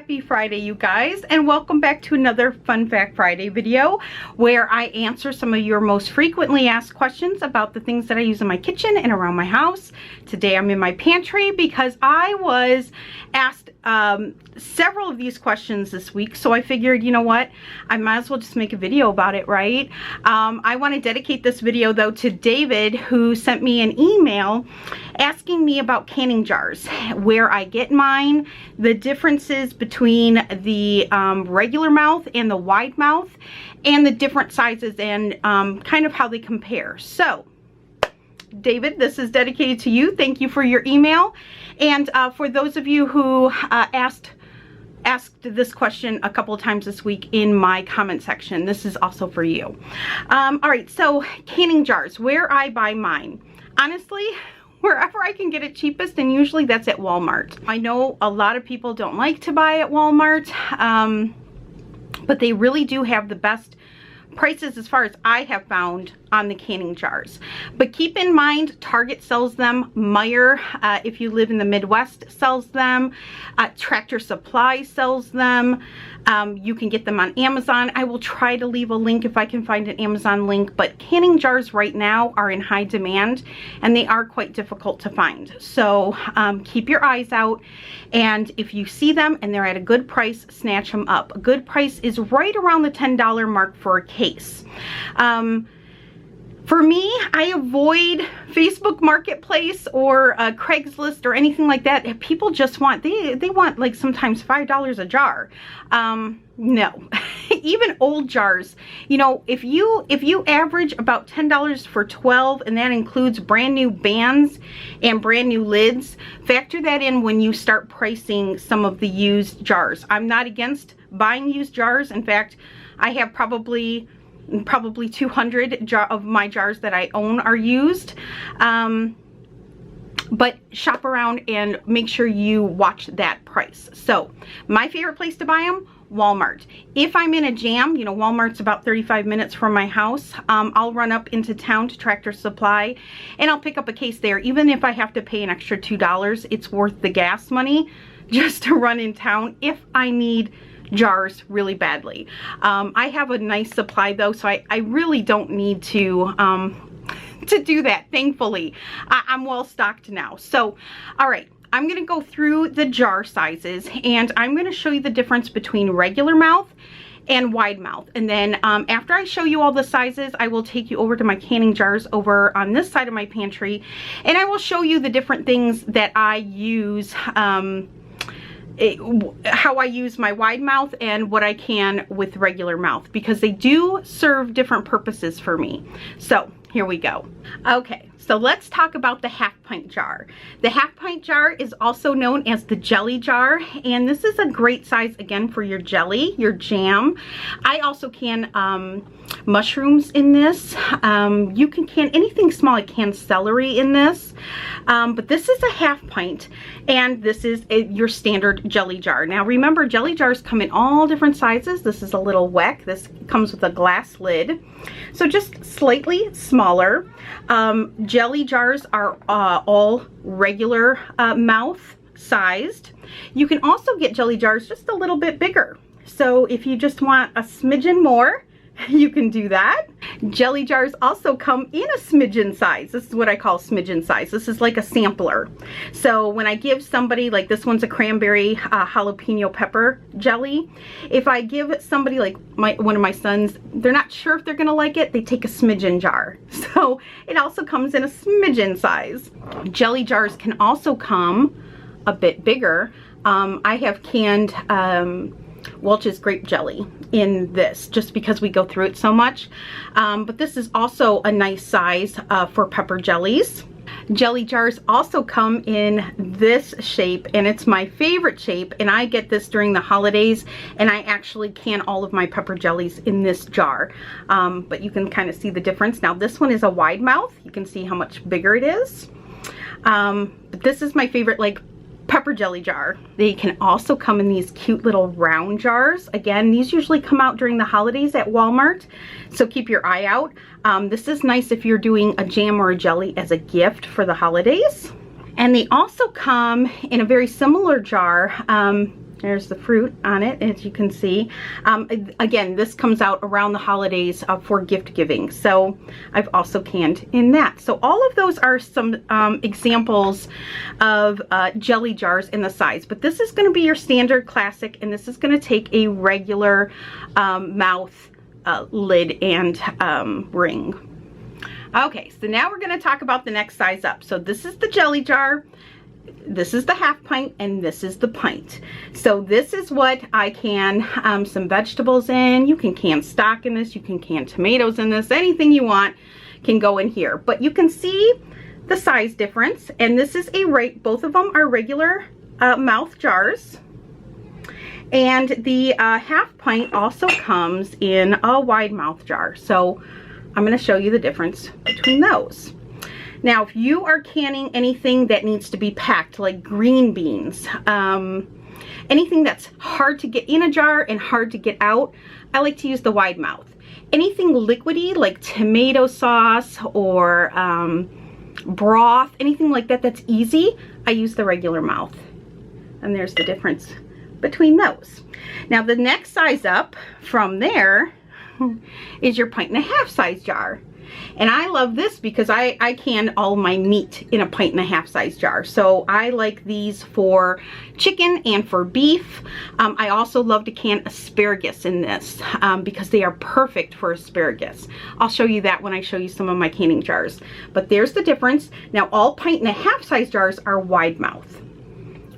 Happy Friday, you guys, and welcome back to another Fun Fact Friday video where I answer some of your most frequently asked questions about the things that I use in my kitchen and around my house. Today I'm in my pantry because I was asked several of these questions this week, so I figured, you know what, I might as well just make a video about it, right? I want to dedicate this video though to David, who sent me an email asking me about canning jars, where I get mine, the differences between the regular mouth and the wide mouth, and the different sizes and kind of how they compare. So David, this is dedicated to you. Thank you for your email. And for those of you who asked this question a couple of times this week in my comment section, this is also for you. All right, so canning jars, where I buy mine. Honestly, wherever I can get it cheapest, and usually that's at Walmart. I know a lot of people don't like to buy at Walmart, but they really do have the best prices as far as I have found on the canning jars. But keep in mind, Target sells them, Meijer, if you live in the Midwest, sells them, Tractor Supply sells them. You can get them on Amazon. I will try to leave a link if I can find an Amazon link, but canning jars right now are in high demand and they are quite difficult to find. So keep your eyes out, and if you see them and they're at a good price, snatch them up. A good price is right around the $10 mark for a case. For me, I avoid Facebook Marketplace or Craigslist or anything like that. People just want, they want like sometimes $5 a jar. No, even old jars, you know, if you average about $10 for 12, and that includes brand new bands and brand new lids, factor that in when you start pricing some of the used jars. I'm not against buying used jars. In fact, I have probably 200 of my jars that I own are used. But shop around and make sure you watch that price. So my favorite place to buy them, Walmart. If I'm in a jam, you know, Walmart's about 35 minutes from my house, I'll run up into town to Tractor Supply and I'll pick up a case there. Even if I have to pay an extra $2, it's worth the gas money just to run in town if I need jars really badly. I have a nice supply though, so I really don't need to do that. Thankfully, I'm well stocked now. So, all right, I'm gonna go through the jar sizes and I'm gonna show you the difference between regular mouth and wide mouth. And then after I show you all the sizes, I will take you over to my canning jars over on this side of my pantry, and I will show you the different things that I use, how I use my wide mouth and what I can with regular mouth, because they do serve different purposes for me. So here we go. Okay, so let's talk about the half pint jar. The half pint jar is also known as the jelly jar, and this is a great size again for your jelly, your jam. I also can mushrooms in this. You can can anything small. I can celery in this, but this is a half pint, and this is your standard jelly jar. Now remember, jelly jars come in all different sizes. This is a little Weck. This comes with a glass lid, so just slightly smaller. Jelly jars are all regular mouth sized. You can also get jelly jars just a little bit bigger. So if you just want a smidgen more, you can do that. Jelly jars also come in a smidgen size. This is what I call smidgen size. This is like a sampler. So when I give somebody, like this one's a cranberry jalapeno pepper jelly. If I give somebody like one of my sons, they're not sure if they're gonna like it, they take a smidgen jar. So it also comes in a smidgen size. Jelly jars can also come a bit bigger. I have canned Welch's grape jelly in this, just because we go through it so much. But this is also a nice size for pepper jellies. Jelly jars also come in this shape, and it's my favorite shape, and I get this during the holidays, and I actually can all of my pepper jellies in this jar. But you can kind of see the difference. Now this one is a wide mouth. You can see how much bigger it is. But this is my favorite, like, pepper jelly jar. They can also come in these cute little round jars. Again, these usually come out during the holidays at Walmart, so keep your eye out. This is nice if you're doing a jam or a jelly as a gift for the holidays. And they also come in a very similar jar. There's the fruit on it, as you can see. Again, this comes out around the holidays for gift giving. So I've also canned in that. So all of those are some examples of jelly jars in the size. But this is going to be your standard classic, and this is going to take a regular mouth lid and ring. Okay, so now we're going to talk about the next size up. So this is the jelly jar. This is the half pint, and this is the pint. So this is what I can some vegetables in. You can can stock in this. You can can tomatoes in this. Anything you want can go in here. But you can see the size difference. And this is both of them are regular mouth jars. And the half pint also comes in a wide mouth jar. So I'm going to show you the difference between those. Now, if you are canning anything that needs to be packed, like green beans, anything that's hard to get in a jar and hard to get out, I like to use the wide mouth. Anything liquidy, like tomato sauce or broth, anything like that that's easy, I use the regular mouth. And there's the difference between those. Now, the next size up from there is your 1.5 pint size jar. And I love this because I can all my meat in a 1.5 pint size jar. So I like these for chicken and for beef. I also love to can asparagus in this because they are perfect for asparagus. I'll show you that when I show you some of my canning jars. But there's the difference. Now, all 1.5 pint size jars are wide mouth.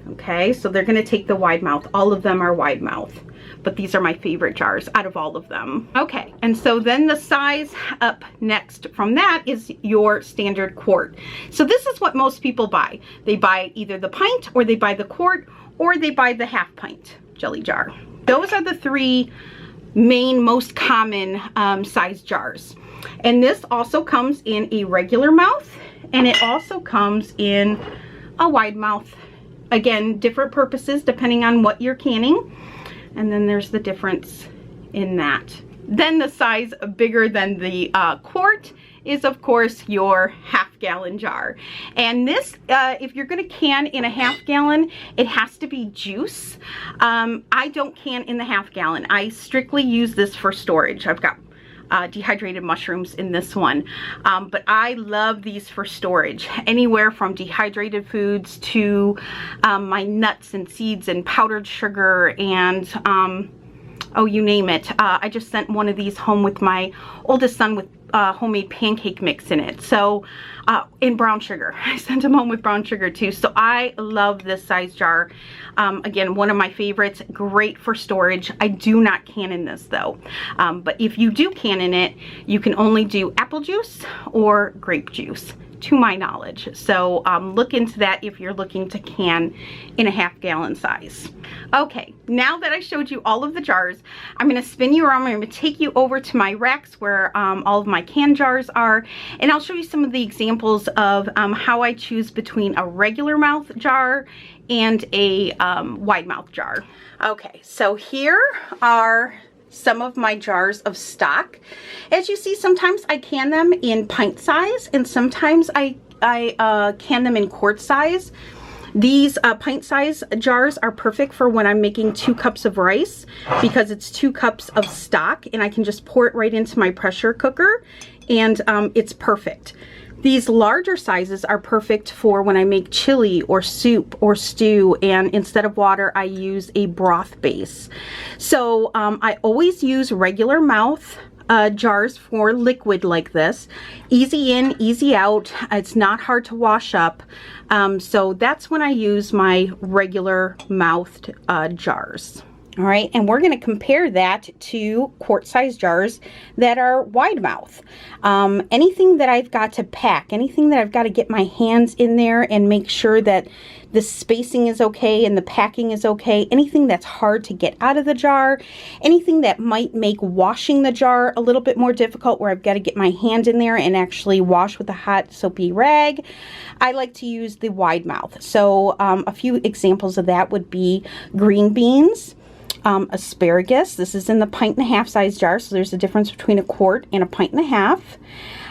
Okay, so they're going to take the wide mouth. All of them are wide mouth. But these are my favorite jars out of all of them. Okay, and so then the size up next from that is your standard quart. So this is what most people buy. They buy either the pint, or they buy the quart, or they buy the half pint jelly jar. Those are the three main, most common size jars. And this also comes in a regular mouth, and it also comes in a wide mouth. Again, different purposes depending on what you're canning. And then there's the difference in that. Then the size bigger than the quart is, of course, your half-gallon jar. And this, if you're going to can in a half-gallon, it has to be juice. I don't can in the half-gallon. I strictly use this for storage. I've got dehydrated mushrooms in this one. But I love these for storage. Anywhere from dehydrated foods to my nuts and seeds and powdered sugar and oh, you name it. I just sent one of these home with my oldest son with homemade pancake mix in it. So, in brown sugar. I sent him home with brown sugar too. So I love this size jar. Again, one of my favorites, great for storage. I do not can in this though. But if you do can in it, you can only do apple juice or grape juice, to my knowledge. So look into that if you're looking to can in a half-gallon size. Okay, now that I showed you all of the jars, I'm going to spin you around. I'm going to take you over to my racks where all of my can jars are, and I'll show you some of the examples of how I choose between a regular mouth jar and a wide mouth jar. Okay, so here are some of my jars of stock. As you see, sometimes I can them in pint size, and sometimes I can them in quart size. These pint size jars are perfect for when I'm making 2 cups of rice, because it's 2 cups of stock, and I can just pour it right into my pressure cooker, and it's perfect. These larger sizes are perfect for when I make chili or soup or stew, and instead of water I use a broth base. So I always use regular mouth jars for liquid like this. Easy in, easy out. It's not hard to wash up. So that's when I use my regular mouthed jars. All right, and we're going to compare that to quart-size jars that are wide mouth. Anything that I've got to pack, anything that I've got to get my hands in there and make sure that the spacing is okay and the packing is okay, anything that's hard to get out of the jar, anything that might make washing the jar a little bit more difficult where I've got to get my hand in there and actually wash with a hot soapy rag, I like to use the wide mouth. So a few examples of that would be green beans, asparagus. This is in the 1.5 pint size jar, so there's a difference between a quart and a 1.5 pint.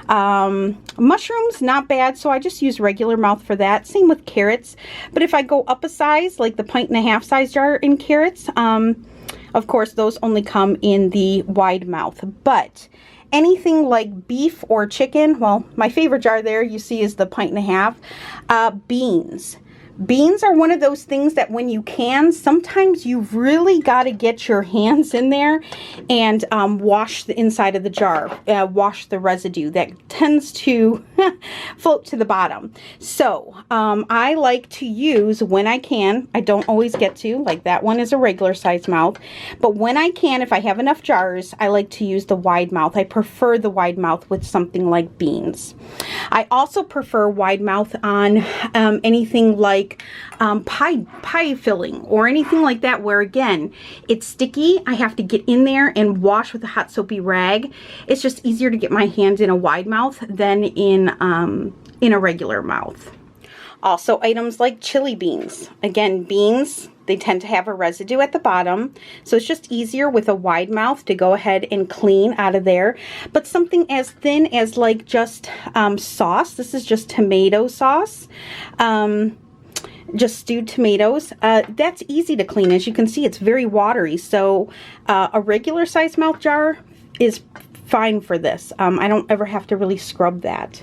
Mushrooms, not bad, so I just use regular mouth for that. Same with carrots. But if I go up a size, like the 1.5 size jar in carrots, of course, those only come in the wide mouth. But anything like beef or chicken, well, my favorite jar there you see is the 1.5. Beans. Beans are one of those things that when you can, sometimes you've really got to get your hands in there and wash the inside of the jar, wash the residue that tends to float to the bottom. So I like to use, when I can, I don't always get to, like that one is a regular size mouth, but when I can, if I have enough jars, I like to use the wide mouth. I prefer the wide mouth with something like beans. I also prefer wide mouth on anything like pie filling or anything like that, where again it's sticky. I have to get in there and wash with a hot soapy rag. It's just easier to get my hands in a wide mouth than in a regular mouth. Also, items like chili beans. Again, beans, they tend to have a residue at the bottom, so it's just easier with a wide mouth to go ahead and clean out of there. But something as thin as like just sauce, this is just tomato sauce, just stewed tomatoes, that's easy to clean. As you can see, it's very watery, so a regular size mouth jar is fine for this. I don't ever have to really scrub that.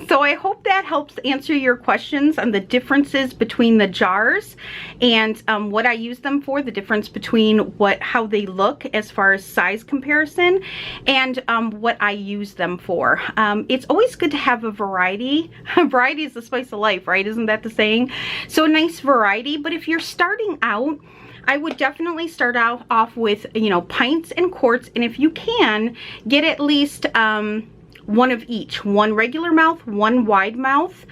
So I hope that helps answer your questions on the differences between the jars and what I use them for, the difference between how they look as far as size comparison, and what I use them for. It's always good to have a variety. Variety is the spice of life, right? Isn't that the saying? So a nice variety, but if you're starting out, I would definitely start off with, you know, pints and quarts, and if you can, get at least one of each, one regular mouth, one wide mouth,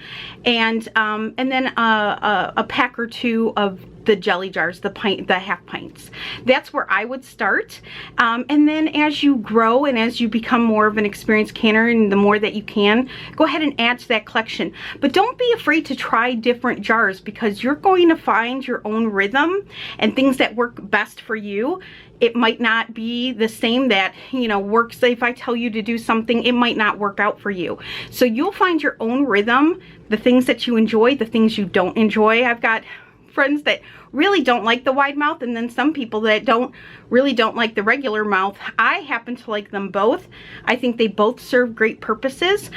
and then a pack or two of the jelly jars, the half pints. That's where I would start. And then as you grow and as you become more of an experienced canner, and the more that you can, go ahead and add to that collection. But don't be afraid to try different jars, because you're going to find your own rhythm and things that work best for you. It might not be the same that, you know, works. If I tell you to do something, it might not work out for you. So you'll find your own rhythm, the things that you enjoy, the things you don't enjoy. I've got friends that really don't like the wide mouth, and then some people that really don't like the regular mouth. I happen to like them both. I think they both serve great purposes.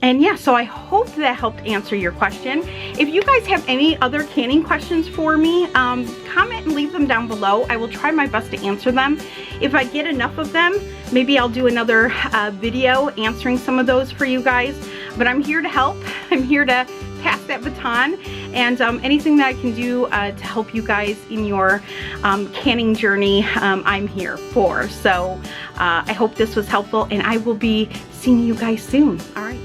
And yeah, so I hope that helped answer your question. If you guys have any other canning questions for me, comment and leave them down below. I will try my best to answer them. If I get enough of them, maybe I'll do another video answering some of those for you guys. But I'm here to help. I'm here to pass that baton, and anything that I can do to help you guys in your canning journey, I'm here for. So I hope this was helpful, and I will be seeing you guys soon. All right.